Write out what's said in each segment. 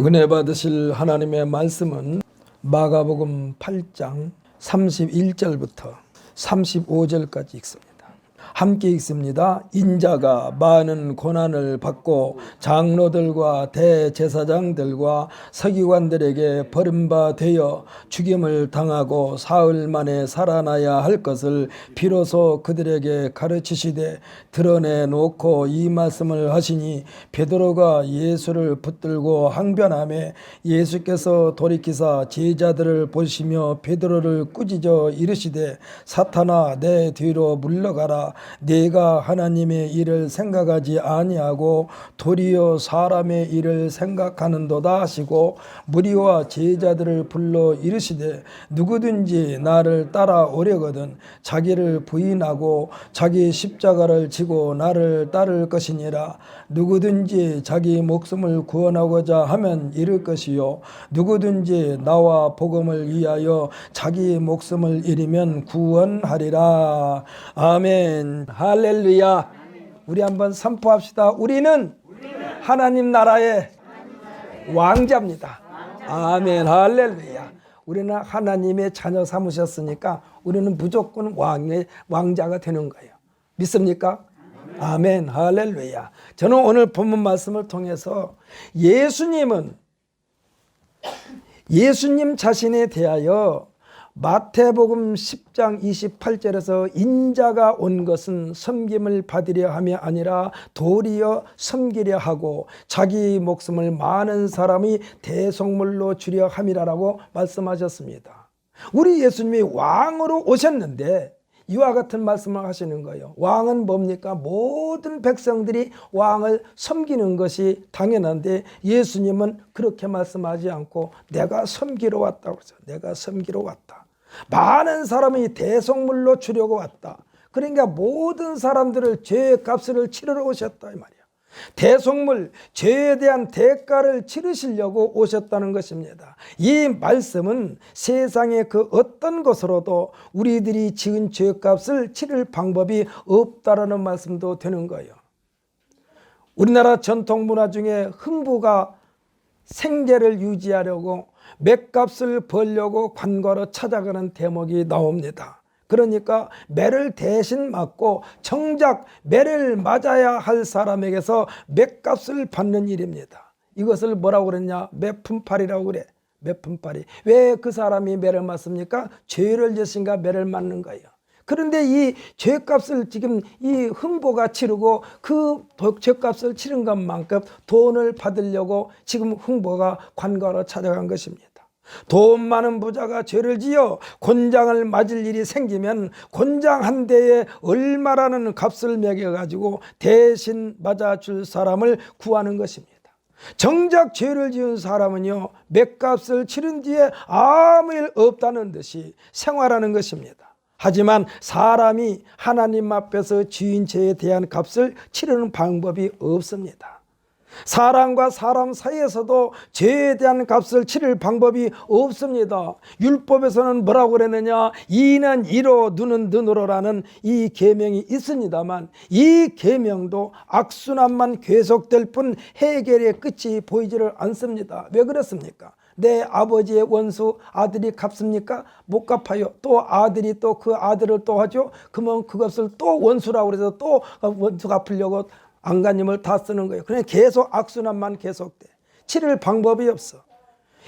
은혜 받으실 하나님의 말씀은 마가복음 8장 31절부터 35절까지 읽습니다. 함께 읽습니다. 인자가 많은 고난을 받고 장로들과 대제사장들과 서기관들에게 버림바 되어 죽임을 당하고 사흘 만에 살아나야 할 것을 비로소 그들에게 가르치시되 드러내놓고 이 말씀을 하시니 베드로가 예수를 붙들고 항변하며 예수께서 돌이키사 제자들을 보시며 베드로를 꾸짖어 이르시되 사탄아 내 뒤로 물러가라. 네가 하나님의 일을 생각하지 아니하고 도리어 사람의 일을 생각하는도다 하시고 무리와 제자들을 불러 이르시되 누구든지 나를 따라오려거든 자기를 부인하고 자기 십자가를 지고 나를 따를 것이니라. 누구든지 자기 목숨을 구원하고자 하면 잃을 것이요 누구든지 나와 복음을 위하여 자기 목숨을 잃으면 구원하리라. 아멘. 할렐루야. 우리 한번 선포합시다. 우리는 하나님 나라의 왕자입니다. 아멘. 할렐루야. 우리는 하나님의 자녀 삼으셨으니까 우리는 무조건 왕자가 되는 거예요. 믿습니까? 아멘. 할렐루야. 저는 오늘 본문 말씀을 통해서 예수님 자신에 대하여 마태복음 10장 28절에서 인자가 온 것은 섬김을 받으려 함이 아니라 도리어 섬기려 하고 자기 목숨을 많은 사람이 대속물로 주려 함이라고 말씀하셨습니다. 우리 예수님이 왕으로 오셨는데 이와 같은 말씀을 하시는 거예요. 왕은 뭡니까? 모든 백성들이 왕을 섬기는 것이 당연한데 예수님은 그렇게 말씀하지 않고 내가 섬기러 왔다고 했어요. 내가 섬기러 왔다. 많은 사람이 대속물로 주려고 왔다. 그러니까 모든 사람들을 죄의 값을 치르러 오셨다 이 말이야. 대속물, 죄에 대한 대가를 치르시려고 오셨다는 것입니다. 이 말씀은 세상의 그 어떤 것으로도 우리들이 지은 죄값을 치를 방법이 없다라는 말씀도 되는 거예요. 우리나라 전통 문화 중에 흥부가 생계를 유지하려고 맷값을 벌려고 관과로 찾아가는 대목이 나옵니다. 그러니까 매를 대신 맞고 정작 매를 맞아야 할 사람에게서 맷값을 받는 일입니다. 이것을 뭐라고 그랬냐? 매품팔이라고 그래. 매품팔이. 왜 그 사람이 매를 맞습니까? 죄를 지으신가 매를 맞는 거예요. 그런데 이 죄값을 지금 이 흥보가 치르고 그 죄값을 치른 것만큼 돈을 받으려고 지금 흥보가 관과로 찾아간 것입니다. 돈 많은 부자가 죄를 지어 곤장을 맞을 일이 생기면 곤장 한 대에 얼마라는 값을 매겨가지고 대신 맞아줄 사람을 구하는 것입니다. 정작 죄를 지은 사람은요 맷값을 치른 뒤에 아무 일 없다는 듯이 생활하는 것입니다. 하지만 사람이 하나님 앞에서 지은 죄에 대한 값을 치르는 방법이 없습니다. 사람과 사람 사이에서도 죄에 대한 값을 치를 방법이 없습니다. 율법에서는 뭐라고 그랬느냐? 이는 이로 눈은 눈으로라는 이 계명이 있습니다만 이 계명도 악순환만 계속될 뿐 해결의 끝이 보이지를 않습니다. 왜 그렇습니까? 내 아버지의 원수 아들이 갚습니까? 못 갚아요. 또 아들이 또 그 아들을 또 하죠. 그러면 그것을 또 원수라고 해서 또 원수 갚으려고 안간힘을 다 쓰는 거예요. 그냥 계속 악순환만 계속돼. 치를 방법이 없어.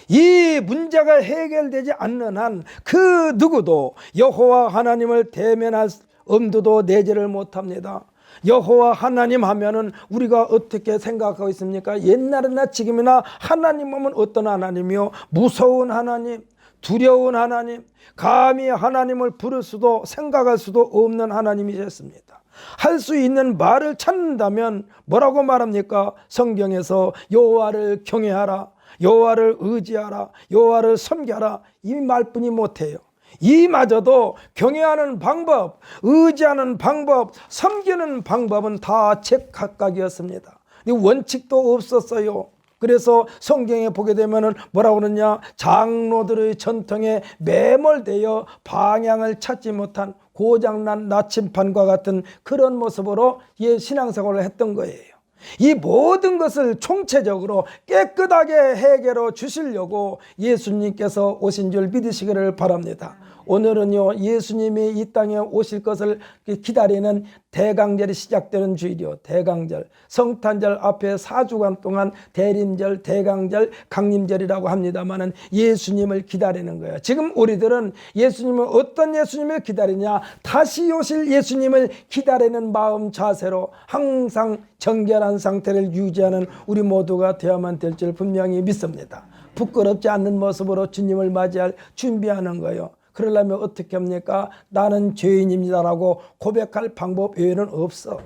이 문제가 해결되지 않는 한 그 누구도 여호와 하나님을 대면할 엄두도 내지를 못합니다. 여호와 하나님 하면은 우리가 어떻게 생각하고 있습니까? 옛날이나 지금이나 하나님 하면 어떤 하나님이요? 무서운 하나님, 두려운 하나님, 감히 하나님을 부를 수도 생각할 수도 없는 하나님이셨습니다. 할 수 있는 말을 찾는다면 뭐라고 말합니까? 성경에서 여호와를 경외하라, 여호와를 의지하라, 여호와를 섬겨라 이 말뿐이 못해요. 이마저도 경외하는 방법, 의지하는 방법, 섬기는 방법은 다 제각각이었습니다. 원칙도 없었어요. 그래서 성경에 보게 되면 뭐라고 그러냐? 장로들의 전통에 매몰되어 방향을 찾지 못한 고장난 나침반과 같은 그런 모습으로 신앙생활을 했던 거예요. 이 모든 것을 총체적으로 깨끗하게 해결해 주시려고 예수님께서 오신 줄 믿으시기를 바랍니다. 오늘은요, 예수님이 이 땅에 오실 것을 기다리는 대강절이 시작되는 주일이요. 대강절, 성탄절 앞에 4주간 동안 대림절, 대강절, 강림절이라고 합니다만은 예수님을 기다리는 거예요. 지금 우리들은 예수님을 어떤 예수님을 기다리냐? 다시 오실 예수님을 기다리는 마음 자세로 항상 정결한 상태를 유지하는 우리 모두가 되어야만 될 줄 분명히 믿습니다. 부끄럽지 않는 모습으로 주님을 맞이할 준비하는 거예요. 그러려면 어떻게 합니까? 나는 죄인입니다라고 고백할 방법 외에는 없어.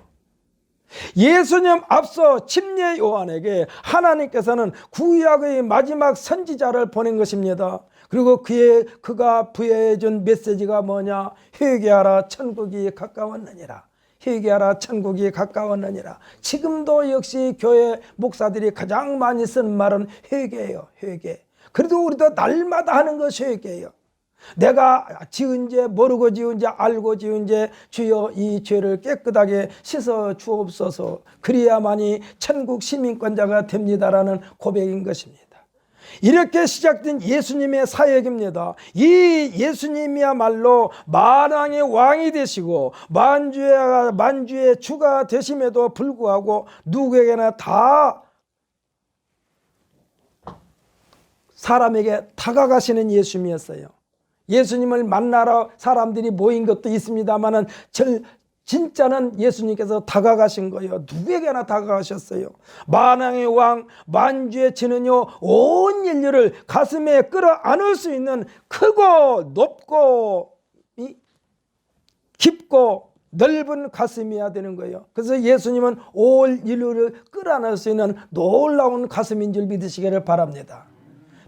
예수님 앞서 침례 요한에게 하나님께서는 구약의 마지막 선지자를 보낸 것입니다. 그리고 그가 부여해준 메시지가 뭐냐? 회개하라, 천국이 가까웠느니라. 회개하라, 천국이 가까웠느니라. 지금도 역시 교회 목사들이 가장 많이 쓰는 말은 회개예요. 회개. 그래도 우리도 날마다 하는 것이 회개예요. 내가 지은 죄, 모르고 지은 죄, 알고 지은 죄, 주여 이 죄를 깨끗하게 씻어 주옵소서. 그래야만이 천국 시민권자가 됩니다라는 고백인 것입니다. 이렇게 시작된 예수님의 사역입니다. 이 예수님이야말로 만왕의 왕이 되시고 만주의 주가 되심에도 불구하고 누구에게나 다 사람에게 다가가시는 예수님이었어요. 예수님을 만나러 사람들이 모인 것도 있습니다만은 진짜는 예수님께서 다가가신 거예요. 누구에게나 다가가셨어요. 만왕의 왕, 만주의 주는요, 온 인류를 가슴에 끌어안을 수 있는 크고 높고 깊고 넓은 가슴이어야 되는 거예요. 그래서 예수님은 온 인류를 끌어안을 수 있는 놀라운 가슴인 줄 믿으시기를 바랍니다.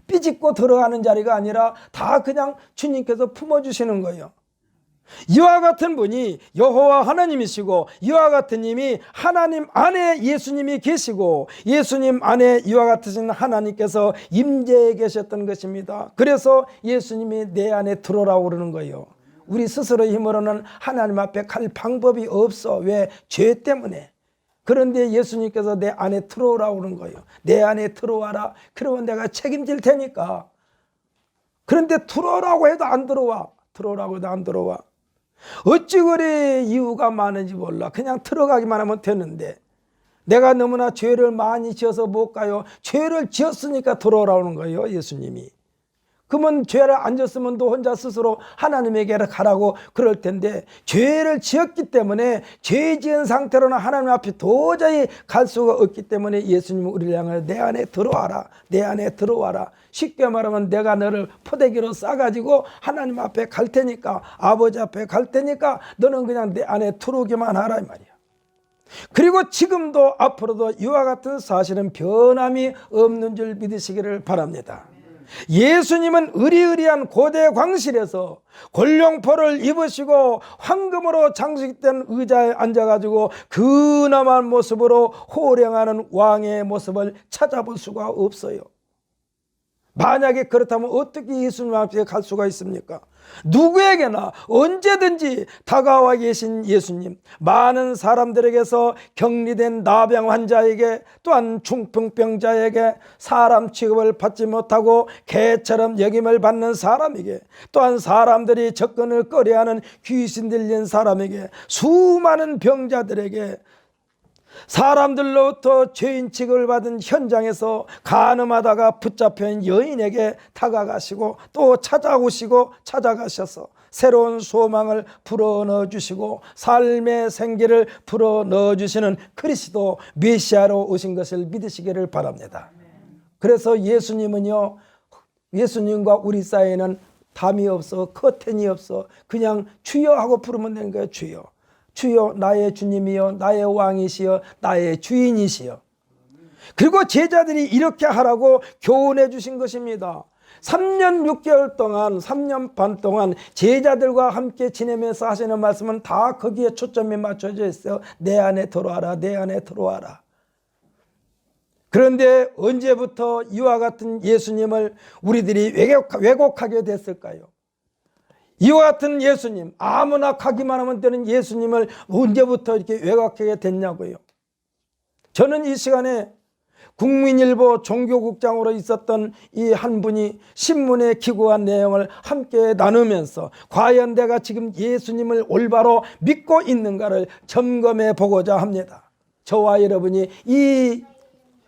삐집고 들어가는 자리가 아니라 다 그냥 주님께서 품어주시는 거예요. 이와 같은 분이 여호와 하나님이시고 이와 같은 님이 하나님 안에 예수님이 계시고 예수님 안에 이와 같으신 하나님께서 임재해 계셨던 것입니다. 그래서 예수님이 내 안에 들어오라고 그러는 거예요. 우리 스스로의 힘으로는 하나님 앞에 갈 방법이 없어. 왜? 죄 때문에. 그런데 예수님께서 내 안에 들어오라고 그러는 거예요. 내 안에 들어와라. 그러면 내가 책임질 테니까. 그런데 들어오라고 해도 안 들어와. 들어오라고 해도 안 들어와. 어찌 그리 이유가 많은지 몰라. 그냥 들어가기만 하면 되는데 내가 너무나 죄를 많이 지어서 못 가요. 죄를 지었으니까 들어오라는 거예요. 예수님이. 그러면 죄를 안 졌으면 또 혼자 스스로 하나님에게 가라고 그럴 텐데 죄를 지었기 때문에 죄 지은 상태로는 하나님 앞에 도저히 갈 수가 없기 때문에 예수님은 우리를 향해 내 안에 들어와라. 내 안에 들어와라. 쉽게 말하면 내가 너를 포대기로 싸가지고 하나님 앞에 갈 테니까 아버지 앞에 갈 테니까 너는 그냥 내 안에 들어오기만 하라 이 말이야. 그리고 지금도 앞으로도 이와 같은 사실은 변함이 없는 줄 믿으시기를 바랍니다. 예수님은 의리의리한 고대 광실에서 골룡포를 입으시고 황금으로 장식된 의자에 앉아가지고 근엄한 모습으로 호령하는 왕의 모습을 찾아볼 수가 없어요. 만약에 그렇다면 어떻게 예수님 앞에 갈 수가 있습니까? 누구에게나 언제든지 다가와 계신 예수님, 많은 사람들에게서 격리된 나병 환자에게 또한 중풍병자에게 사람 취급을 받지 못하고 개처럼 여김을 받는 사람에게 또한 사람들이 접근을 꺼려하는 귀신 들린 사람에게 수많은 병자들에게 사람들로부터 죄인 취급을 받은 현장에서 간음하다가 붙잡힌 여인에게 다가가시고 또 찾아오시고 찾아가셔서 새로운 소망을 불어넣어 주시고 삶의 생기를 불어넣어 주시는 그리스도 메시아로 오신 것을 믿으시기를 바랍니다. 그래서 예수님은요, 예수님과 우리 사이에는 담이 없어, 커튼이 없어. 그냥 주여 하고 부르면 되는 거예요. 주여. 주여, 나의 주님이여, 나의 왕이시여, 나의 주인이시여. 그리고 제자들이 이렇게 하라고 교훈해 주신 것입니다. 3년 6개월 동안, 3년 반 동안 제자들과 함께 지내면서 하시는 말씀은 다 거기에 초점이 맞춰져 있어요. 내 안에 들어와라, 내 안에 들어와라. 그런데 언제부터 이와 같은 예수님을 우리들이 왜곡하게 됐을까요? 이와 같은 예수님, 아무나 가기만 하면 되는 예수님을 언제부터 이렇게 왜곡하게 됐냐고요. 저는 이 시간에 국민일보 종교국장으로 있었던 이 한 분이 신문에 기고한 내용을 함께 나누면서 과연 내가 지금 예수님을 올바로 믿고 있는가를 점검해 보고자 합니다. 저와 여러분이 이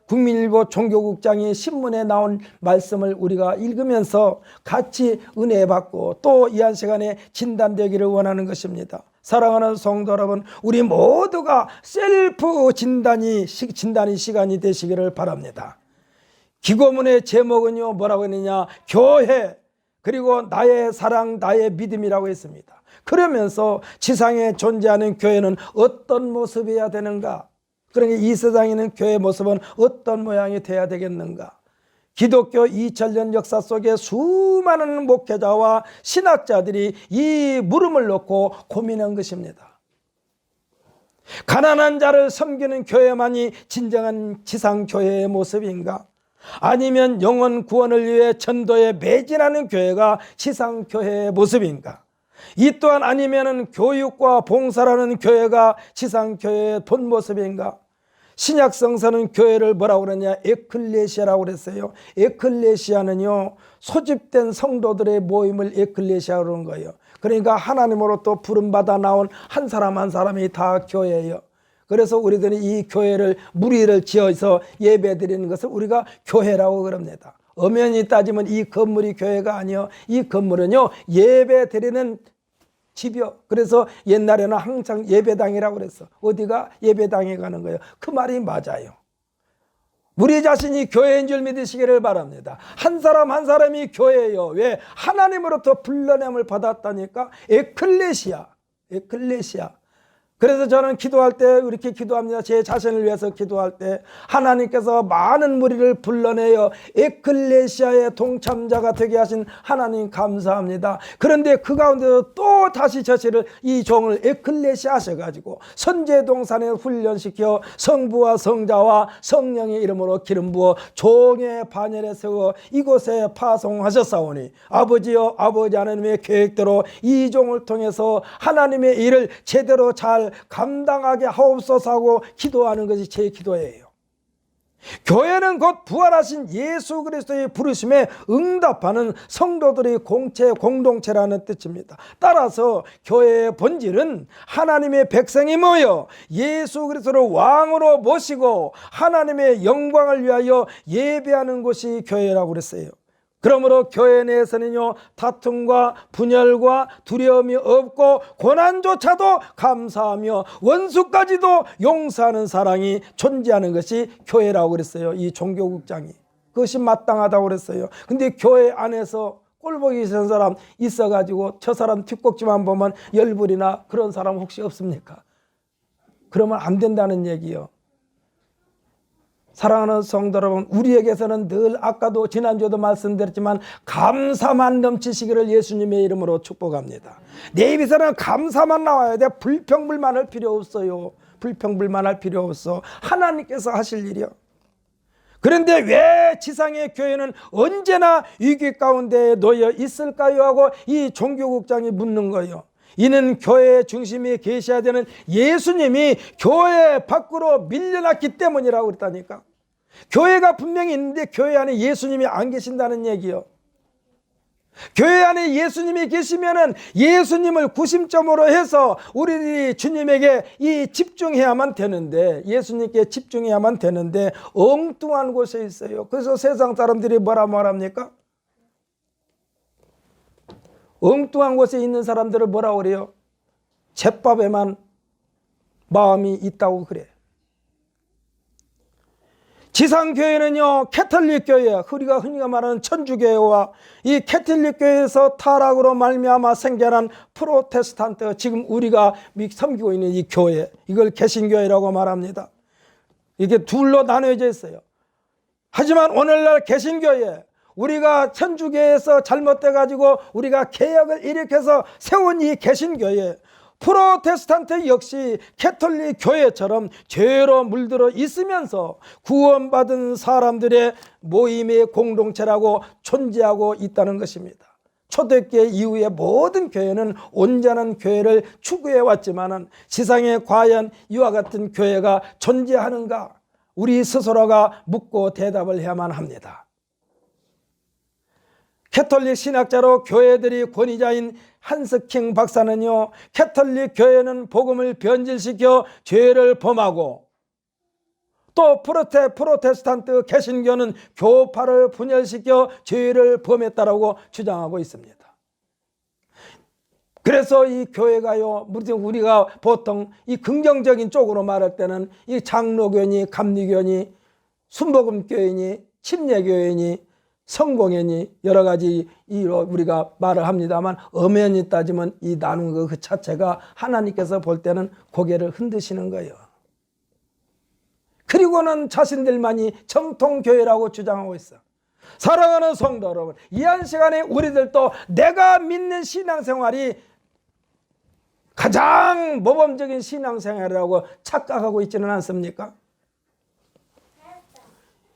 국민일보 종교국장이 신문에 나온 말씀을 우리가 읽으면서 같이 은혜 받고 또 이 한 시간에 진단되기를 원하는 것입니다. 사랑하는 성도 여러분, 우리 모두가 셀프 진단이 시간이 되시기를 바랍니다. 기고문의 제목은요, 뭐라고 했느냐? 교회, 그리고 나의 사랑, 나의 믿음이라고 했습니다. 그러면서 지상에 존재하는 교회는 어떤 모습이어야 되는가? 그러니까 이 세상에는 교회 모습은 어떤 모양이 돼야 되겠는가? 기독교 2000년 역사 속에 수많은 목회자와 신학자들이 이 물음을 놓고 고민한 것입니다. 가난한 자를 섬기는 교회만이 진정한 지상교회의 모습인가? 아니면 영혼 구원을 위해 전도에 매진하는 교회가 지상교회의 모습인가? 이 또한 아니면 교육과 봉사라는 교회가 지상교회의 본 모습인가? 신약 성서는 교회를 뭐라고 그러냐? 에클레시아라고 그랬어요. 에클레시아는요, 소집된 성도들의 모임을 에클레시아라고 그러는 거예요. 그러니까 하나님으로부터 부름받아 나온 한 사람 한 사람이 다 교회예요. 그래서 우리들이 이 교회를 무리를 지어서 예배 드리는 것을 우리가 교회라고 그럽니다. 엄연히 따지면 이 건물이 교회가 아니요, 이 건물은요 예배 드리는 집이요. 그래서 옛날에는 항상 예배당이라고 그랬어. 어디가 예배당에 가는 거예요. 그 말이 맞아요. 우리 자신이 교회인 줄 믿으시기를 바랍니다. 한 사람 한 사람이 교회예요. 왜? 하나님으로부터 불러냄을 받았다니까. 에클레시아. 그래서 저는 기도할 때 이렇게 기도합니다. 제 자신을 위해서 기도할 때 하나님께서 많은 무리를 불러내어 에클레시아의 동참자가 되게 하신 하나님 감사합니다. 그런데 그 가운데서 또 다시 저씨를 이 종을 에클레시아 하셔가지고 선제동산에 훈련시켜 성부와 성자와 성령의 이름으로 기름 부어 종의 반열에 세워 이곳에 파송하셨사오니 아버지여 아버지 하나님의 계획대로 이 종을 통해서 하나님의 일을 제대로 잘 감당하게 하옵소서 하고 기도하는 것이 제 기도예요. 교회는 곧 부활하신 예수 그리스도의 부르심에 응답하는 성도들의 공동체라는 뜻입니다. 따라서 교회의 본질은 하나님의 백성이 모여 예수 그리스도를 왕으로 모시고 하나님의 영광을 위하여 예배하는 곳이 교회라고 그랬어요. 그러므로 교회 내에서는요, 다툼과 분열과 두려움이 없고 고난조차도 감사하며 원수까지도 용서하는 사랑이 존재하는 것이 교회라고 그랬어요. 이 종교국장이 그것이 마땅하다고 그랬어요. 근데 교회 안에서 꼴보기 싫은 사람 있어가지고 저 사람 뒷꼭지만 보면 열불이나 그런 사람 혹시 없습니까? 그러면 안 된다는 얘기요. 사랑하는 성도 여러분, 우리에게서는 늘 아까도 지난주에도 말씀드렸지만 감사만 넘치시기를 예수님의 이름으로 축복합니다. 내 입에서는 감사만 나와야 돼. 불평불만할 필요 없어요. 불평불만할 필요 없어. 하나님께서 하실 일이요. 그런데 왜 지상의 교회는 언제나 위기 가운데 놓여 있을까요? 하고 이 종교국장이 묻는 거예요. 이는 교회의 중심에 계셔야 되는 예수님이 교회 밖으로 밀려났기 때문이라고 그랬다니까. 교회가 분명히 있는데 교회 안에 예수님이 안 계신다는 얘기요. 교회 안에 예수님이 계시면은 예수님을 구심점으로 해서 우리들이 주님에게 집중해야만 되는데, 예수님께 집중해야만 되는데 엉뚱한 곳에 있어요. 그래서 세상 사람들이 뭐라 말합니까? 엉뚱한 곳에 있는 사람들을 뭐라고 그래요? 잿밥에만 마음이 있다고 그래. 지상교회는요, 캐톨릭 교회, 우리가 흔히 말하는 천주교회와 이 캐톨릭 교회에서 타락으로 말미암아 생겨난 프로테스탄트, 지금 우리가 섬기고 있는 이 교회, 이걸 개신교회라고 말합니다. 이게 둘로 나눠져 있어요. 하지만 오늘날 개신교회, 우리가 천주교에서 잘못돼가지고 우리가 개혁을 일으켜서 세운 이 개신교회, 프로테스탄트 역시 캐톨릭 교회처럼 죄로 물들어 있으면서 구원받은 사람들의 모임의 공동체라고 존재하고 있다는 것입니다. 초대교회 이후의 모든 교회는 온전한 교회를 추구해 왔지만 지상에 과연 이와 같은 교회가 존재하는가? 우리 스스로가 묻고 대답을 해야만 합니다. 캐톨릭 신학자로 교회들이 권위자인 한스킹 박사는요, 캐톨릭 교회는 복음을 변질시켜 죄를 범하고, 또 프로테스탄트 개신교는 교파를 분열시켜 죄를 범했다라고 주장하고 있습니다. 그래서 이 교회가요, 우리가 보통 이 긍정적인 쪽으로 말할 때는 이 장로교니, 감리교니, 순복음교회니, 침례교회니, 성공회니 여러 가지 우리가 말을 합니다만, 엄연히 따지면 이 나눈 그 자체가 하나님께서 볼 때는 고개를 흔드시는 거예요. 그리고는 자신들만이 정통교회라고 주장하고 있어. 사랑하는 성도 여러분, 이 한 시간에 우리들도 내가 믿는 신앙생활이 가장 모범적인 신앙생활이라고 착각하고 있지는 않습니까?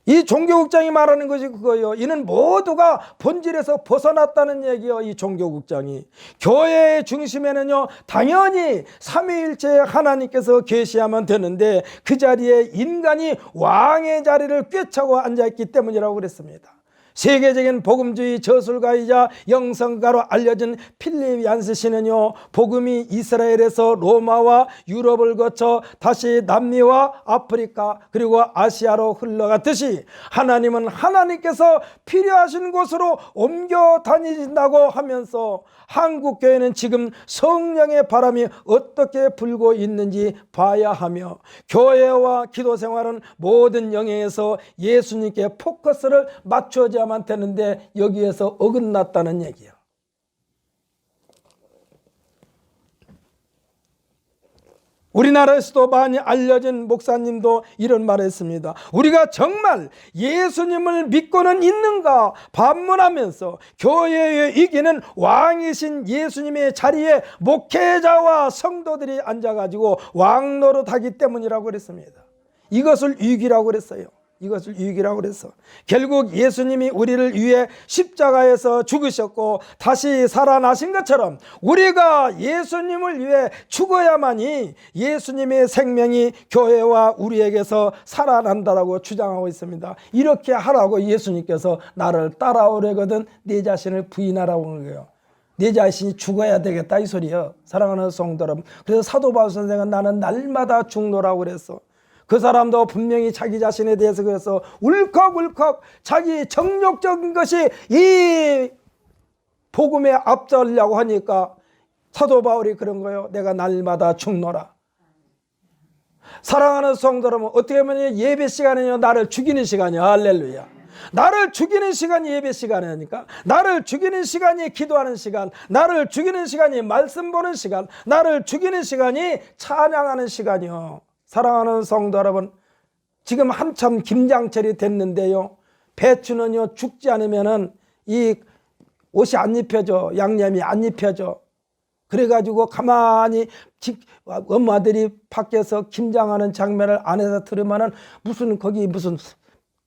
이 종교국장이 말하는 것이 그거예요. 이는 모두가 본질에서 벗어났다는 얘기예요. 이 종교국장이. 교회의 중심에는요, 당연히 삼위일체 하나님께서 계시하면 되는데, 그 자리에 인간이 왕의 자리를 꿰차고 앉아있기 때문이라고 그랬습니다. 세계적인 복음주의 저술가이자 영성가로 알려진 필립 얀스 씨는요, 복음이 이스라엘에서 로마와 유럽을 거쳐 다시 남미와 아프리카 그리고 아시아로 흘러갔듯이, 하나님은 하나님께서 필요하신 곳으로 옮겨 다니신다고 하면서, 한국교회는 지금 성령의 바람이 어떻게 불고 있는지 봐야 하며, 교회와 기도생활은 모든 영역에서 예수님께 포커스를 맞춰야만 되는데 여기에서 어긋났다는 얘기예요. 우리나라에서도 많이 알려진 목사님도 이런 말을 했습니다. 우리가 정말 예수님을 믿고는 있는가 반문하면서 교회에 이기는 왕이신 예수님의 자리에 목회자와 성도들이 앉아가지고 왕노릇하기 때문이라고 그랬습니다. 이것을 위기라고 그랬어요. 이것을 유익이라고 그랬어. 결국 예수님이 우리를 위해 십자가에서 죽으셨고 다시 살아나신 것처럼 우리가 예수님을 위해 죽어야만이 예수님의 생명이 교회와 우리에게서 살아난다라고 주장하고 있습니다. 이렇게 하라고 예수님께서 나를 따라오려거든 네 자신을 부인하라고 하는 거예요. 내 자신이 죽어야 되겠다 이 소리예요. 사랑하는 성도 여러분, 그래서 사도 바울 선생은 나는 날마다 죽노라고 그랬어. 그 사람도 분명히 자기 자신에 대해서 그래서 울컥울컥 자기 정욕적인 것이 이 복음에 앞서려고 하니까 사도 바울이 그런 거예요. 내가 날마다 죽노라. 사랑하는 성도 여러분, 어떻게 보면 예배 시간은요, 나를 죽이는 시간이야. 할렐루야. 나를 죽이는 시간이 예배 시간이니까, 나를 죽이는 시간이 기도하는 시간, 나를 죽이는 시간이 말씀 보는 시간, 나를 죽이는 시간이 찬양하는 시간이요. 사랑하는 성도 여러분, 지금 한참 김장철이 됐는데요, 배추는요 죽지 않으면은 이 옷이 안 입혀져, 양념이 안 입혀져. 그래가지고 가만히 엄마들이 밖에서 김장하는 장면을 안에서 들으면은 거기 무슨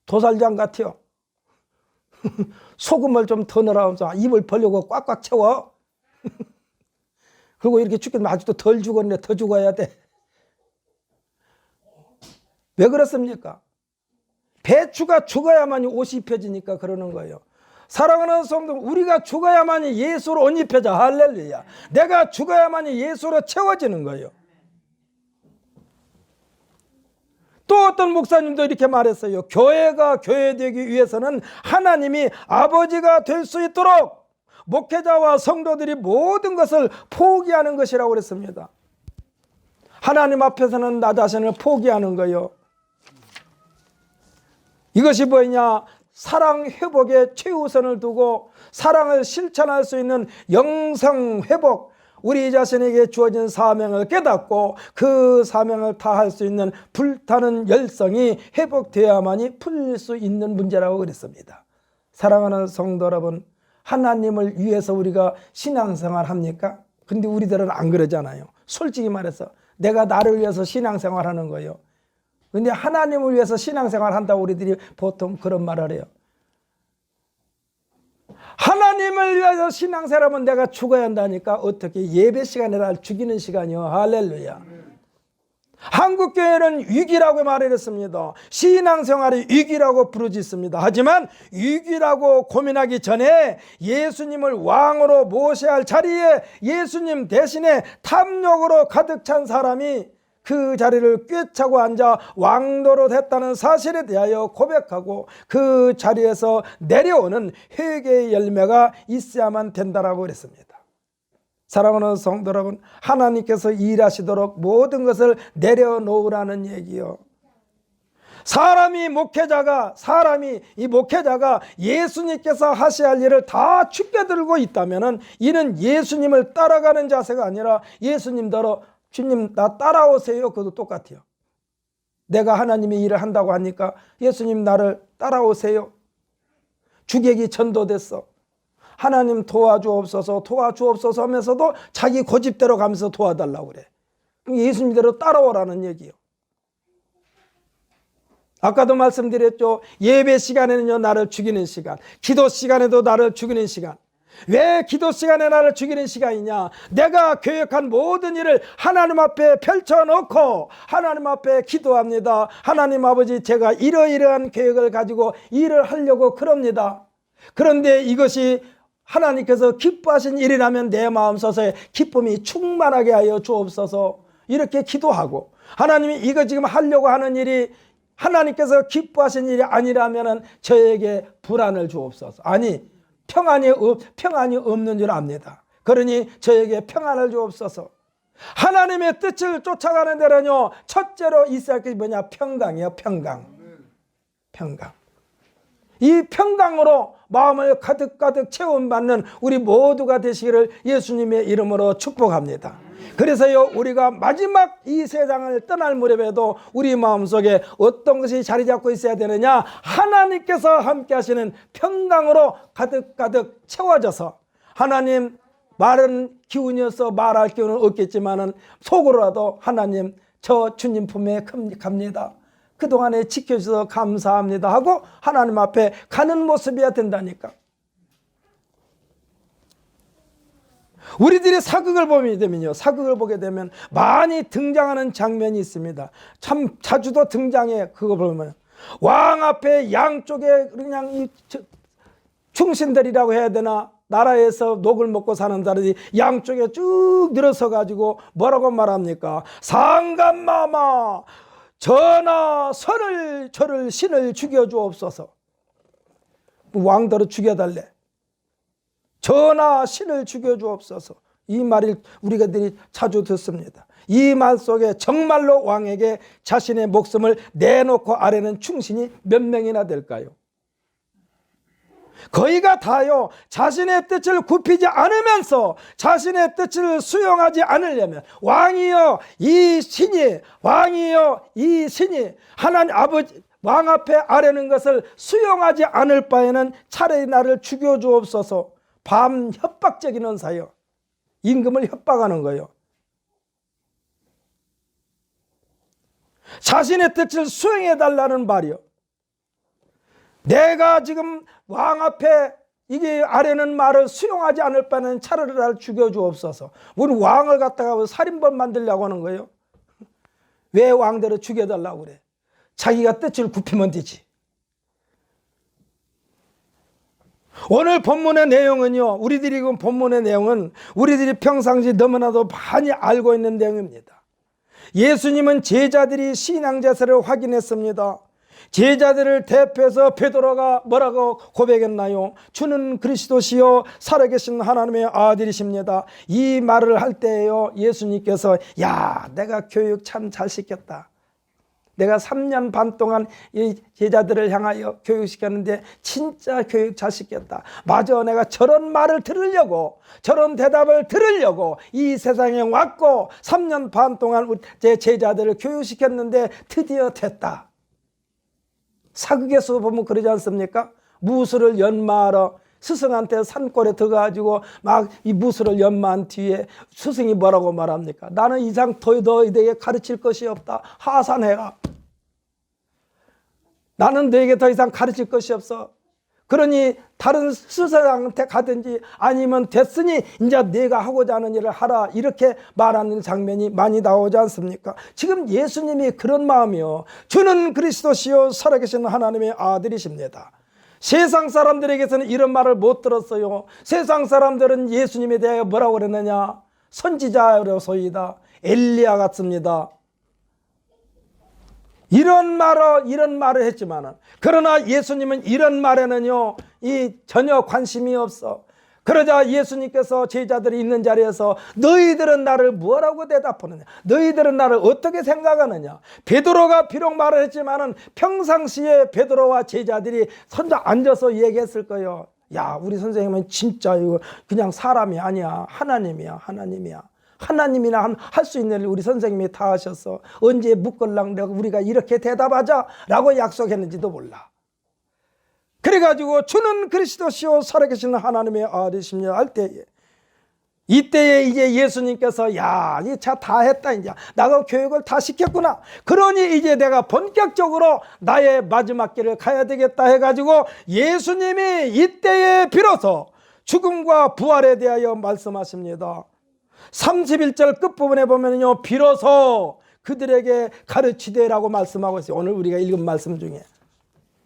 도살장 같아요. 소금을 좀 더 넣으라면서 입을 벌려고 꽉꽉 채워. 그리고 이렇게 죽겠으면 아직도 덜 죽었네, 더 죽어야 돼. 왜 그렇습니까? 배추가 죽어야만이 옷이 입혀지니까 그러는 거예요. 사랑하는 성도, 우리가 죽어야만이 예수로 옷 입혀져. 할렐루야. 내가 죽어야만이 예수로 채워지는 거예요. 또 어떤 목사님도 이렇게 말했어요. 교회가 교회되기 위해서는 하나님이 아버지가 될 수 있도록 목회자와 성도들이 모든 것을 포기하는 것이라고 그랬습니다. 하나님 앞에서는 나 자신을 포기하는 거예요. 이것이 뭐냐? 사랑 회복에 최우선을 두고 사랑을 실천할 수 있는 영성 회복, 우리 자신에게 주어진 사명을 깨닫고 그 사명을 다할 수 있는 불타는 열성이 회복되어야만이 풀릴 수 있는 문제라고 그랬습니다. 사랑하는 성도 여러분, 하나님을 위해서 우리가 신앙생활 합니까? 근데 우리들은 안 그러잖아요. 솔직히 말해서 내가 나를 위해서 신앙생활 하는 거예요. 근데 하나님을 위해서 신앙생활 한다고 우리들이 보통 그런 말을 해요. 하나님을 위해서 신앙생활하면 내가 죽어야 한다니까 어떻게 예배 시간에 날 죽이는 시간이요. 할렐루야. 한국교회는 위기라고 말했습니다. 신앙생활이 위기라고 부르짖습니다. 하지만 위기라고 고민하기 전에 예수님을 왕으로 모셔야 할 자리에 예수님 대신에 탐욕으로 가득 찬 사람이 그 자리를 꿰차고 앉아 왕노릇했다는 사실에 대하여 고백하고 그 자리에서 내려오는 회개의 열매가 있어야만 된다라고 그랬습니다. 사랑하는 성도 여러분, 하나님께서 일하시도록 모든 것을 내려놓으라는 얘기요. 사람이 목회자가 예수님께서 하셔야 할 일을 다 죽게 들고 있다면 이는 예수님을 따라가는 자세가 아니라 예수님대로 주님 나 따라오세요. 그것도 똑같아요. 내가 하나님의 일을 한다고 하니까 예수님 나를 따라오세요. 주객이 전도됐어. 하나님 도와주옵소서 하면서도 자기 고집대로 가면서 도와달라고 그래. 예수님대로 따라오라는 얘기요. 아까도 말씀드렸죠. 예배 시간에는요 나를 죽이는 시간, 기도 시간에도 나를 죽이는 시간. 왜 기도 시간에 나를 죽이는 시간이냐? 내가 계획한 모든 일을 하나님 앞에 펼쳐놓고 하나님 앞에 기도합니다. 하나님 아버지, 제가 이러이러한 계획을 가지고 일을 하려고 그럽니다. 그런데 이것이 하나님께서 기뻐하신 일이라면 내 마음속에 기쁨이 충만하게 하여 주옵소서. 이렇게 기도하고, 하나님이 이거 지금 하려고 하는 일이 하나님께서 기뻐하신 일이 아니라면 저에게 불안을 주옵소서. 아니, 평안이 없는 줄 압니다. 그러니 저에게 평안을 주옵소서. 하나님의 뜻을 쫓아가는 데는요 첫째로 있어야 할 것이 뭐냐? 평강이요. 평강. 이 평강으로 마음을 가득가득 채움받는 우리 모두가 되시기를 예수님의 이름으로 축복합니다. 그래서요 우리가 마지막 이 세상을 떠날 무렵에도 우리 마음속에 어떤 것이 자리 잡고 있어야 되느냐? 하나님께서 함께 하시는 평강으로 가득가득 채워져서, 하나님 말은 기운이어서 말할 기운은 없겠지만은 속으로라도 하나님 저 주님 품에 갑니다. 그동안에 지켜주셔서 감사합니다 하고 하나님 앞에 가는 모습이어야 된다니까. 우리들이 사극을 보게 되면 많이 등장하는 장면이 있습니다. 참 자주도 등장해. 그거 보면 왕 앞에 양쪽에 그냥 이 충신들이라고 해야 되나, 나라에서 녹을 먹고 사는 자들이 양쪽에 쭉 늘어서 가지고 뭐라고 말합니까? 상감마마 전하 저를 신을 죽여주옵소서. 왕들을 죽여달래. 전하 신을 죽여주옵소서. 이 말을 우리가들이 자주 듣습니다. 이 말 속에 정말로 왕에게 자신의 목숨을 내놓고 아뢰는 충신이 몇 명이나 될까요? 거의가 다요 자신의 뜻을 굽히지 않으면서 자신의 뜻을 수용하지 않으려면, 왕이여 이 신이 하나님 아버지 왕 앞에 아뢰는 것을 수용하지 않을 바에는 차라리 나를 죽여주옵소서. 밤 협박적인 언사요. 임금을 협박하는 거예요. 자신의 뜻을 수행해 달라는 말이요. 내가 지금 왕 앞에 이게 아뢰는 말을 수용하지 않을 바에는 차라리 나를 죽여주옵소서. 우리 왕을 갖다가 살인범 만들려고 하는 거예요. 왜 왕들을 죽여달라고 그래? 자기가 뜻을 굽히면 되지. 오늘 본문의 내용은요, 본문의 내용은 우리들이 평상시 너무나도 많이 알고 있는 내용입니다. 예수님은 제자들이 신앙제사를 확인했습니다. 제자들을 대표해서 베드로가 뭐라고 고백했나요? 주는 그리스도시요 살아계신 하나님의 아들이십니다. 이 말을 할 때에요 예수님께서 야 내가 교육 참 잘 시켰다. 내가 3년 반 동안 이 제자들을 향하여 교육시켰는데 진짜 교육 잘 시켰다. 맞아, 내가 저런 말을 들으려고, 저런 대답을 들으려고 이 세상에 왔고 3년 반 동안 제 제자들을 교육시켰는데 드디어 됐다. 사극에서 보면 그러지 않습니까? 무술을 연마하러 스승한테 산골에 들어가지고 막 이 무술을 연마한 뒤에 스승이 뭐라고 말합니까? 나는 이상 더 너희에게 가르칠 것이 없다. 하산해라. 나는 너에게 더 이상 가르칠 것이 없어. 그러니 다른 스승한테 가든지 아니면 됐으니 이제 내가 하고자 하는 일을 하라, 이렇게 말하는 장면이 많이 나오지 않습니까? 지금 예수님이 그런 마음이요, 주는 그리스도시요 살아계신 하나님의 아들이십니다. 세상 사람들에게서는 이런 말을 못 들었어요. 세상 사람들은 예수님에 대하여 뭐라고 그랬느냐? 선지자로소이다, 엘리야 같습니다, 이런 말을 했지만은, 그러나 예수님은 이런 말에는요, 전혀 관심이 없어. 그러자 예수님께서 제자들이 있는 자리에서 너희들은 나를 뭐라고 대답하느냐? 너희들은 나를 어떻게 생각하느냐? 베드로가 비록 말을 했지만은 평상시에 베드로와 제자들이 혼자 앉아서 얘기했을 거예요. 야, 우리 선생님은 진짜 이거 그냥 사람이 아니야. 하나님이야. 하나님이나 할 수 있는 일 우리 선생님이 다 하셨어. 언제 묵걸랑 우리가 이렇게 대답하자 라고 약속했는지도 몰라. 그래가지고 주는 그리스도시요 살아계신 하나님의 아들이십니다 할 때에, 이때에 이제 예수님께서 야, 이 차 다 했다, 이제 나가 교육을 다 시켰구나, 그러니 이제 내가 본격적으로 나의 마지막 길을 가야 되겠다 해가지고 예수님이 이때에 비로소 죽음과 부활에 대하여 말씀하십니다. 31절 끝부분에 보면요, 비로소 그들에게 가르치되라고 말씀하고 있어요. 오늘 우리가 읽은 말씀 중에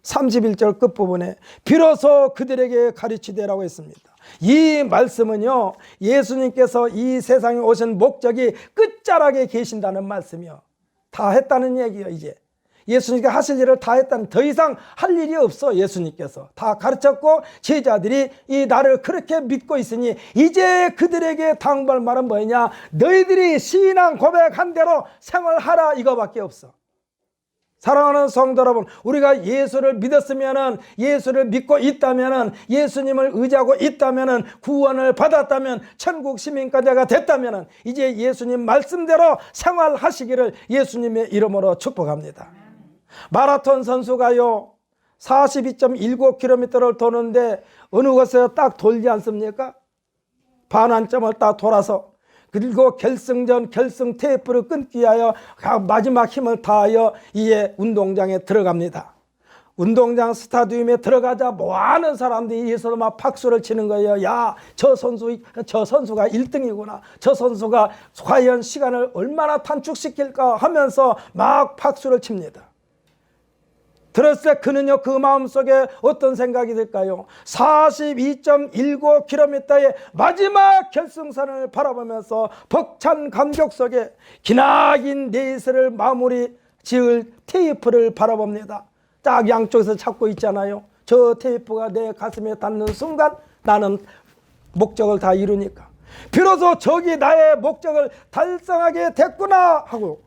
31절 끝부분에 비로소 그들에게 가르치되라고 했습니다. 이 말씀은요, 예수님께서 이 세상에 오신 목적이 끝자락에 계신다는 말씀이요, 다 했다는 얘기예요. 이제 예수님께서 하실 일을 다 했다는, 더 이상 할 일이 없어. 예수님께서 다 가르쳤고 제자들이 이 나를 그렇게 믿고 있으니 이제 그들에게 당부할 말은 뭐냐? 너희들이 신앙 고백한 대로 생활하라, 이거밖에 없어. 사랑하는 성도 여러분, 우리가 예수를 믿었으면은, 예수를 믿고 있다면은, 예수님을 의지하고 있다면은, 구원을 받았다면, 천국 시민까지가 됐다면은 이제 예수님 말씀대로 생활하시기를 예수님의 이름으로 축복합니다. 마라톤 선수가요 42.19km를 도는데 어느 곳에 딱 돌지 않습니까? 반환점을 딱 돌아서, 그리고 결승전 결승 테이프를 끊기 위하여 마지막 힘을 다하여 이에 운동장에 들어갑니다. 운동장 스타디움에 들어가자 많은 사람들이 예수로 막 박수를 치는 거예요. 야, 저 선수가 1등이구나. 저 선수가 과연 시간을 얼마나 단축시킬까 하면서 막 박수를 칩니다. 들었을 때 그는요, 그 마음속에 어떤 생각이 들까요? 42.19km의 마지막 결승선을 바라보면서 벅찬 감격 속에 기나긴 레이스를 마무리 지을 테이프를 바라봅니다. 딱 양쪽에서 잡고 있잖아요. 저 테이프가 내 가슴에 닿는 순간 나는 목적을 다 이루니까 비로소 저기 나의 목적을 달성하게 됐구나 하고,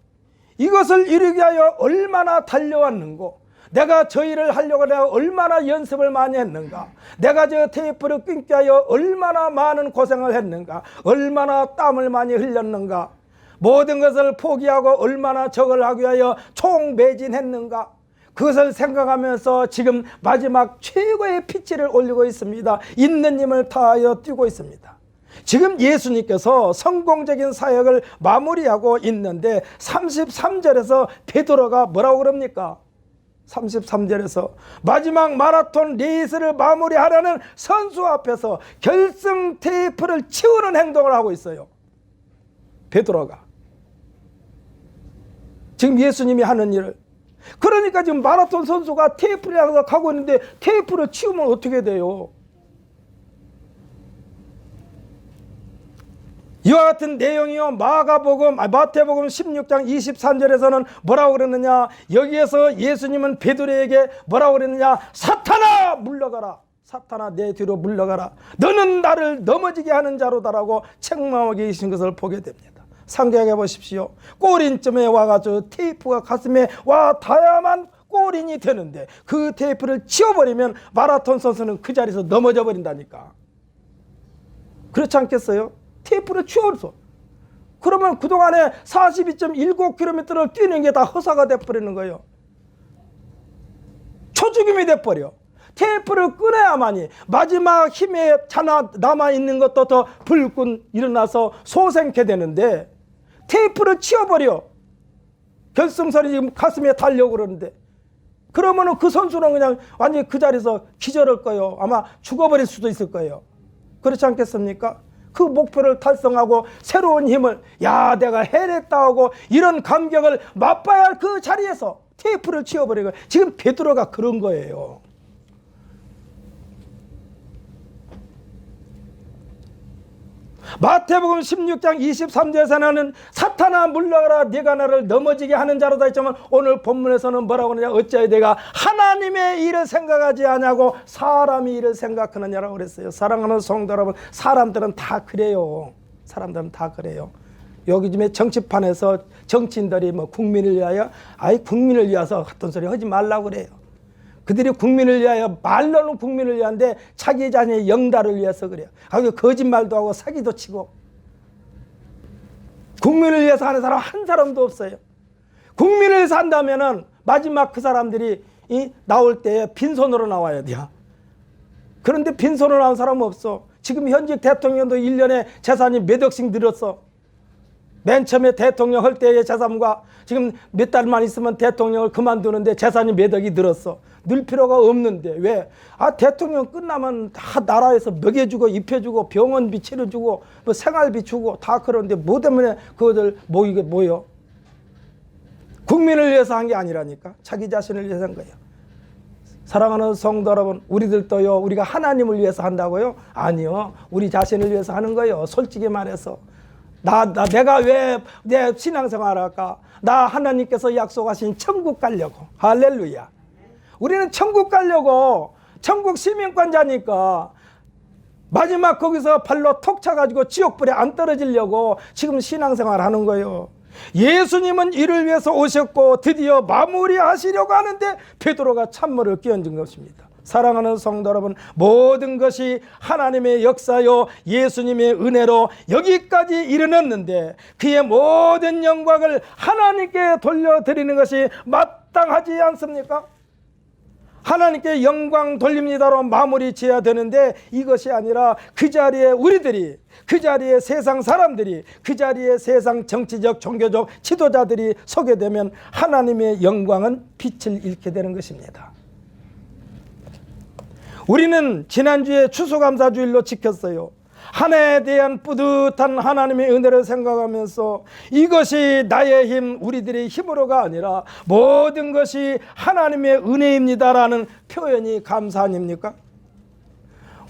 이것을 이루기 위하여 얼마나 달려왔는고, 내가 저 일을 하려고 내가 얼마나 연습을 많이 했는가, 내가 저 테이프를 끊기 위하여 얼마나 많은 고생을 했는가, 얼마나 땀을 많이 흘렸는가, 모든 것을 포기하고 얼마나 저걸 하기 위하여 총매진했는가, 그것을 생각하면서 지금 마지막 최고의 피치를 올리고 있습니다. 있는 힘을 다하여 뛰고 있습니다. 지금 예수님께서 성공적인 사역을 마무리하고 있는데 33절에서 베드로가 뭐라고 그럽니까? 33절에서 마지막 마라톤 레이스를 마무리하려는 선수 앞에서 결승 테이프를 치우는 행동을 하고 있어요. 베드로가 지금 예수님이 하는 일을, 그러니까 지금 마라톤 선수가 테이프를 향해서 가고 있는데 테이프를 치우면 어떻게 돼요? 이와 같은 내용이요, 마태복음 16장 23절에서는 뭐라고 그랬느냐? 여기에서 예수님은 베드로에게 뭐라고 그랬느냐? 사탄아 물러가라, 사탄아 내 뒤로 물러가라, 너는 나를 넘어지게 하는 자로다라고 책망하고 계신 것을 보게 됩니다. 상기해 보십시오. 꼬린쯤에 와가지고 테이프가 가슴에 와 닿아야만 꼬린이 되는데 그 테이프를 치워버리면 마라톤 선수는 그 자리에서 넘어져 버린다니까. 그렇지 않겠어요? 테이프를 치워서, 그러면 그동안에 42.19km를 뛰는 게 다 허사가 돼버리는 거예요. 초죽음이 돼버려. 테이프를 끊어야만이 마지막 힘에 남아있는 것도 더 불끈 일어나서 소생케 되는데 테이프를 치워버려. 결승선이 지금 가슴에 달려고 그러는데 그러면은 그 선수는 그냥 완전히 그 자리에서 기절할 거예요. 아마 죽어버릴 수도 있을 거예요. 그렇지 않겠습니까? 그 목표를 달성하고 새로운 힘을, 야, 내가 해냈다 하고 이런 감격을 맛봐야 할 그 자리에서 테이프를 치워버리고, 지금 베드로가 그런 거예요. 마태복음 16장 23절에서는 사탄아 물러가라, 네가 나를 넘어지게 하는 자로다 했지만, 오늘 본문에서는 뭐라고 하느냐, 어찌하여 내가 하나님의 일을 생각하지 않냐고 사람의 일을 생각하느냐라고 그랬어요. 사랑하는 성도 여러분, 사람들은 다 그래요. 사람들은 다 그래요. 요즘에 정치판에서 정치인들이 뭐 국민을 위하여, 국민을 위해서 같은 소리 하지 말라고 그래요. 그들이 국민을 위하여, 말로는 국민을 위한데 자기 자신의 영달을 위해서 그래요. 거짓말도 하고 사기도 치고. 국민을 위해서 하는 사람 한 사람도 없어요. 국민을 위해서 한다면은 마지막 그 사람들이 나올 때 빈손으로 나와야 돼요. 그런데 빈손으로 나온 사람은 없어. 지금 현직 대통령도 1년에 재산이 몇 억씩 늘었어. 맨 처음에 대통령 할 때의 재산과 지금 몇 달만 있으면 대통령을 그만두는데 재산이 몇 억이 늘었어. 늘 필요가 없는데 왜? 대통령 끝나면 다 나라에서 먹여주고 입혀주고 병원비 치료주고 뭐 생활비 주고 다 그러는데 뭐 때문에 그것을 모여? 국민을 위해서 한 게 아니라니까. 자기 자신을 위해서 한 거예요. 사랑하는 성도 여러분, 우리들도요, 우리가 하나님을 위해서 한다고요? 아니요, 우리 자신을 위해서 하는 거예요. 솔직히 말해서 내가 왜 내 신앙생활을 할까? 나 하나님께서 약속하신 천국 가려고. 할렐루야. 우리는 천국 가려고, 천국 시민권자니까 마지막 거기서 발로 톡 차가지고 지옥불에 안 떨어지려고 지금 신앙생활 하는 거예요. 예수님은 이를 위해서 오셨고 드디어 마무리하시려고 하는데 베드로가 찬물을 끼얹은 것입니다. 사랑하는 성도 여러분, 모든 것이 하나님의 역사요 예수님의 은혜로 여기까지 이르렀는데 그의 모든 영광을 하나님께 돌려드리는 것이 마땅하지 않습니까? 하나님께 영광 돌립니다로 마무리 지어야 되는데 이것이 아니라 그 자리에 우리들이, 그 자리에 세상 사람들이, 그 자리에 세상 정치적 종교적 지도자들이 서게 되면 하나님의 영광은 빛을 잃게 되는 것입니다. 우리는 지난주에 추수감사주일로 지켰어요. 한 해에 대한 뿌듯한 하나님의 은혜를 생각하면서 이것이 나의 힘, 우리들의 힘으로가 아니라 모든 것이 하나님의 은혜입니다라는 표현이 감사 아닙니까?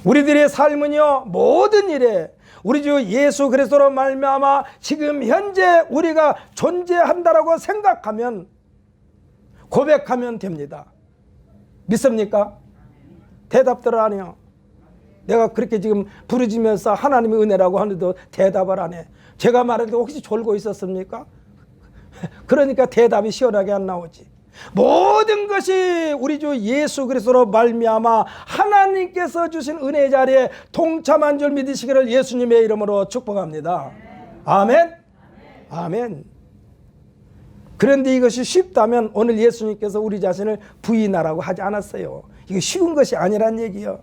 우리들의 삶은요, 모든 일에 우리 주 예수 그리스도로 말미암아 지금 현재 우리가 존재한다라고 생각하면, 고백하면 됩니다. 믿습니까? 대답들 안 해요. 내가 그렇게 지금 부르짖으면서 하나님의 은혜라고 하는데도 대답을 안 해. 제가 말할 때 혹시 졸고 있었습니까? 그러니까 대답이 시원하게 안 나오지. 모든 것이 우리 주 예수 그리스도로 말미암아 하나님께서 주신 은혜의 자리에 동참한 줄 믿으시기를 예수님의 이름으로 축복합니다. 아멘. 아멘. 그런데 이것이 쉽다면 오늘 예수님께서 우리 자신을 부인하라고 하지 않았어요. 이게 쉬운 것이 아니란 얘기예요.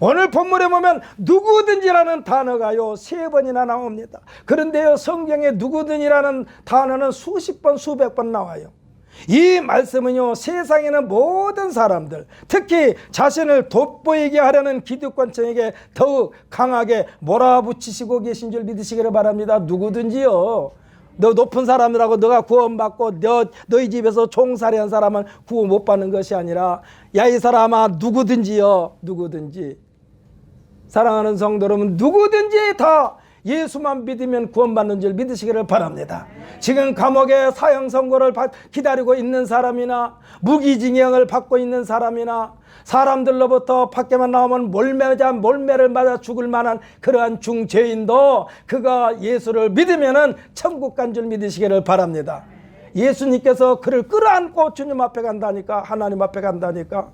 오늘 본문에 보면 누구든지라는 단어가요 3번이나 나옵니다. 그런데요, 성경에 누구든지라는 단어는 수십 번 수백 번 나와요. 이 말씀은요, 세상에는 모든 사람들, 특히 자신을 돋보이게 하려는 기득권층에게 더욱 강하게 몰아붙이시고 계신 줄 믿으시기를 바랍니다. 누구든지요. 너 높은 사람이라고 너가 구원받고 너희 집에서 종살이한 사람은 구원 못 받는 것이 아니라, 야, 이 사람아, 누구든지요, 누구든지. 사랑하는 성도 여러분, 누구든지 다 예수만 믿으면 구원받는 줄 믿으시기를 바랍니다. 지금 감옥에 사형 선고를 기다리고 있는 사람이나 무기징역을 받고 있는 사람이나 사람들로부터 밖에만 나오면 몰매를 맞아 죽을 만한 그러한 중죄인도 그가 예수를 믿으면은 천국 간 줄 믿으시기를 바랍니다. 예수님께서 그를 끌어안고 주님 앞에 간다니까, 하나님 앞에 간다니까.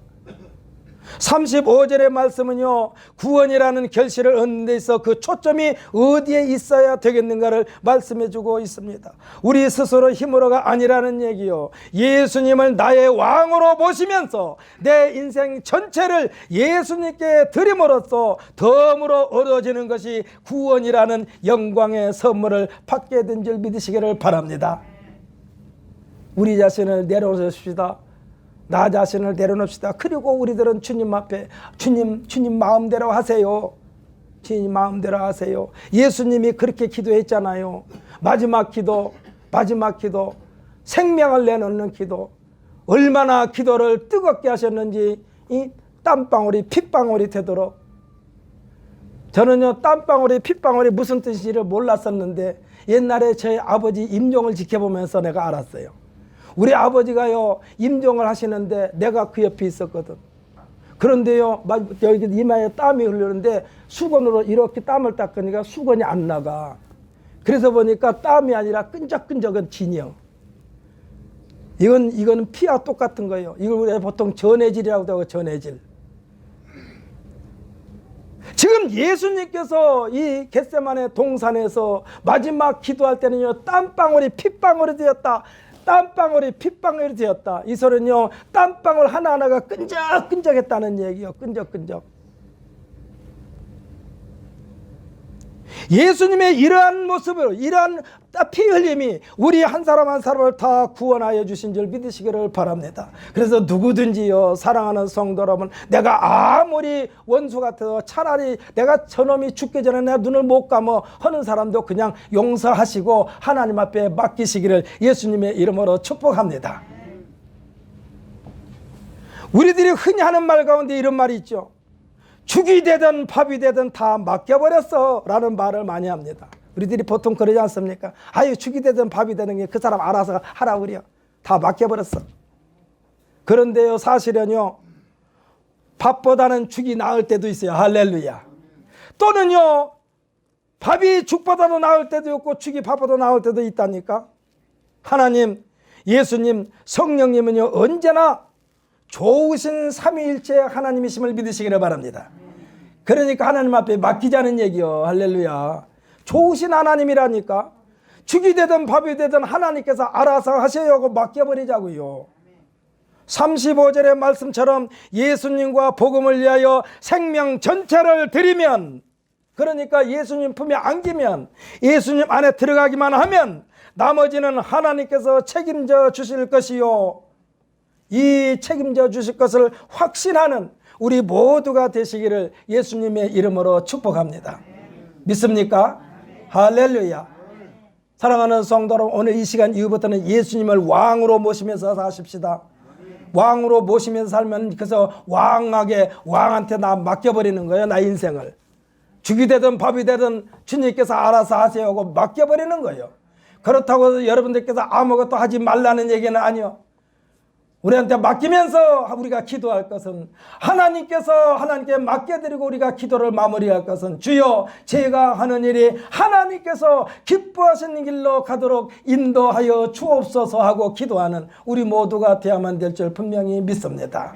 35절의 말씀은요, 구원이라는 결실을 얻는 데 있어 그 초점이 어디에 있어야 되겠는가를 말씀해 주고 있습니다. 우리 스스로 힘으로가 아니라는 얘기요, 예수님을 나의 왕으로 모시면서 내 인생 전체를 예수님께 드림으로써 덤으로 얻어지는 것이 구원이라는 영광의 선물을 받게 된 줄 믿으시기를 바랍니다. 우리 자신을 내려놓으십시다. 나 자신을 내려놓읍시다. 그리고 우리들은 주님 앞에 주님 마음대로 하세요. 주님 마음대로 하세요. 예수님이 그렇게 기도했잖아요. 마지막 기도 생명을 내놓는 기도. 얼마나 기도를 뜨겁게 하셨는지 이 땀방울이 핏방울이 되도록. 저는요 땀방울이 핏방울이 무슨 뜻인지를 몰랐었는데 옛날에 저희 아버지 임종을 지켜보면서 내가 알았어요. 우리 아버지가요 임종을 하시는데 내가 그 옆에 있었거든. 그런데요 여기 이마에 땀이 흐르는데 수건으로 이렇게 땀을 닦으니까 수건이 안 나가. 그래서 보니까 땀이 아니라 끈적끈적한 진영. 이거는 피와 똑같은 거예요. 이걸 우리가 보통 전해질이라고 하고 전해질. 지금 예수님께서 이 겟세마네 동산에서 마지막 기도할 때는요 땀방울이 핏방울이 되었다. 땀방울이 핏방울이 되었다. 이 소리는요 땀방울 하나하나가 끈적끈적했다는 얘기예요. 끈적끈적. 예수님의 이러한 모습으로 이러한 피 흘림이 우리 한 사람 한 사람을 다 구원하여 주신 줄 믿으시기를 바랍니다. 그래서 누구든지요 사랑하는 성도 여러분, 내가 아무리 원수 같아도 차라리 내가 저놈이 죽기 전에 내 눈을 못 감어 하는 사람도 그냥 용서하시고 하나님 앞에 맡기시기를 예수님의 이름으로 축복합니다. 우리들이 흔히 하는 말 가운데 이런 말이 있죠. 죽이 되든 밥이 되든 다 맡겨버렸어 라는 말을 많이 합니다. 우리들이 보통 그러지 않습니까? 아유 죽이 되든 밥이 되는 게 그 사람 알아서 하라 그래요. 다 맡겨버렸어. 그런데요 사실은요 밥보다는 죽이 나을 때도 있어요. 할렐루야. 또는요 밥이 죽보다도 나을 때도 있고 죽이 밥보다 나을 때도 있다니까. 하나님, 예수님, 성령님은요 언제나 좋으신 삼위일체 하나님이심을 믿으시기를 바랍니다. 그러니까 하나님 앞에 맡기자는 얘기요. 할렐루야. 좋으신 하나님이라니까. 죽이 되든 밥이 되든 하나님께서 알아서 하셔요 하고 맡겨버리자고요. 35절의 말씀처럼 예수님과 복음을 위하여 생명 전체를 드리면, 그러니까 예수님 품에 안기면, 예수님 안에 들어가기만 하면 나머지는 하나님께서 책임져 주실 것이요, 이 책임져 주실 것을 확신하는 우리 모두가 되시기를 예수님의 이름으로 축복합니다. 믿습니까? 할렐루야. 사랑하는 성도 여러분, 오늘 이 시간 이후부터는 예수님을 왕으로 모시면서 사십시다. 왕으로 모시면서 살면 그래서 왕한테 나 맡겨버리는 거예요. 나 인생을. 죽이 되든 밥이 되든 주님께서 알아서 하세요 하고 맡겨버리는 거예요. 그렇다고 여러분들께서 아무것도 하지 말라는 얘기는 아니요. 우리한테 맡기면서 우리가 기도할 것은, 하나님께 맡겨드리고 우리가 기도를 마무리할 것은, 주여 제가 하는 일이 하나님께서 기뻐하시는 길로 가도록 인도하여 주옵소서 하고 기도하는 우리 모두가 되어야만 될 줄 분명히 믿습니다.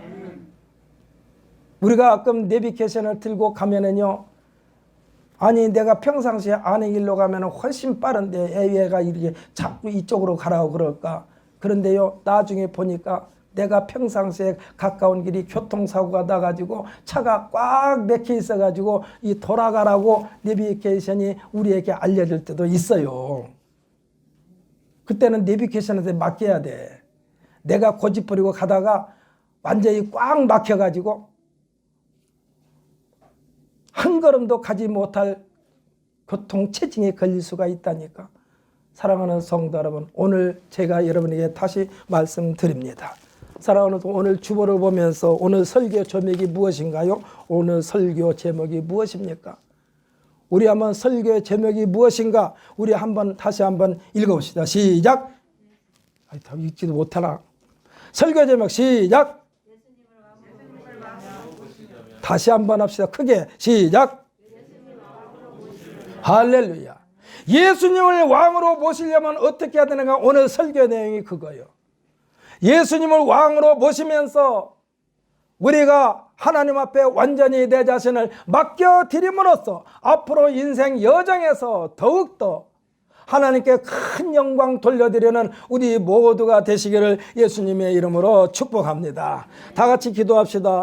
우리가 가끔 내비게이션을 들고 가면은요, 아니 내가 평상시에 아는 길로 가면 훨씬 빠른데 얘가 이렇게 자꾸 이쪽으로 가라고 그럴까? 그런데요 나중에 보니까 내가 평상시에 가까운 길이 교통사고가 나가지고 차가 꽉 막혀 있어가지고 이 돌아가라고 내비게이션이 우리에게 알려줄 때도 있어요. 그때는 내비게이션한테 맡겨야 돼. 내가 고집부리고 가다가 완전히 꽉 막혀가지고 한 걸음도 가지 못할 교통체증에 걸릴 수가 있다니까. 사랑하는 성도 여러분, 오늘 제가 여러분에게 다시 말씀드립니다. 사랑하는 오늘 주보를 보면서 오늘 설교 제목이 무엇인가요? 오늘 설교 제목이 무엇입니까? 우리 한번 설교 제목이 무엇인가? 우리 다시 한번 읽어봅시다. 시작. 다 읽지도 못하나. 설교 제목 시작. 다시 한번 합시다. 크게 시작. 할렐루야. 예수님을 왕으로 모시려면 어떻게 해야 되는가? 오늘 설교 내용이 그거예요. 예수님을 왕으로 모시면서 우리가 하나님 앞에 완전히 내 자신을 맡겨드림으로써 앞으로 인생 여정에서 더욱더 하나님께 큰 영광 돌려드리는 우리 모두가 되시기를 예수님의 이름으로 축복합니다. 다 같이 기도합시다.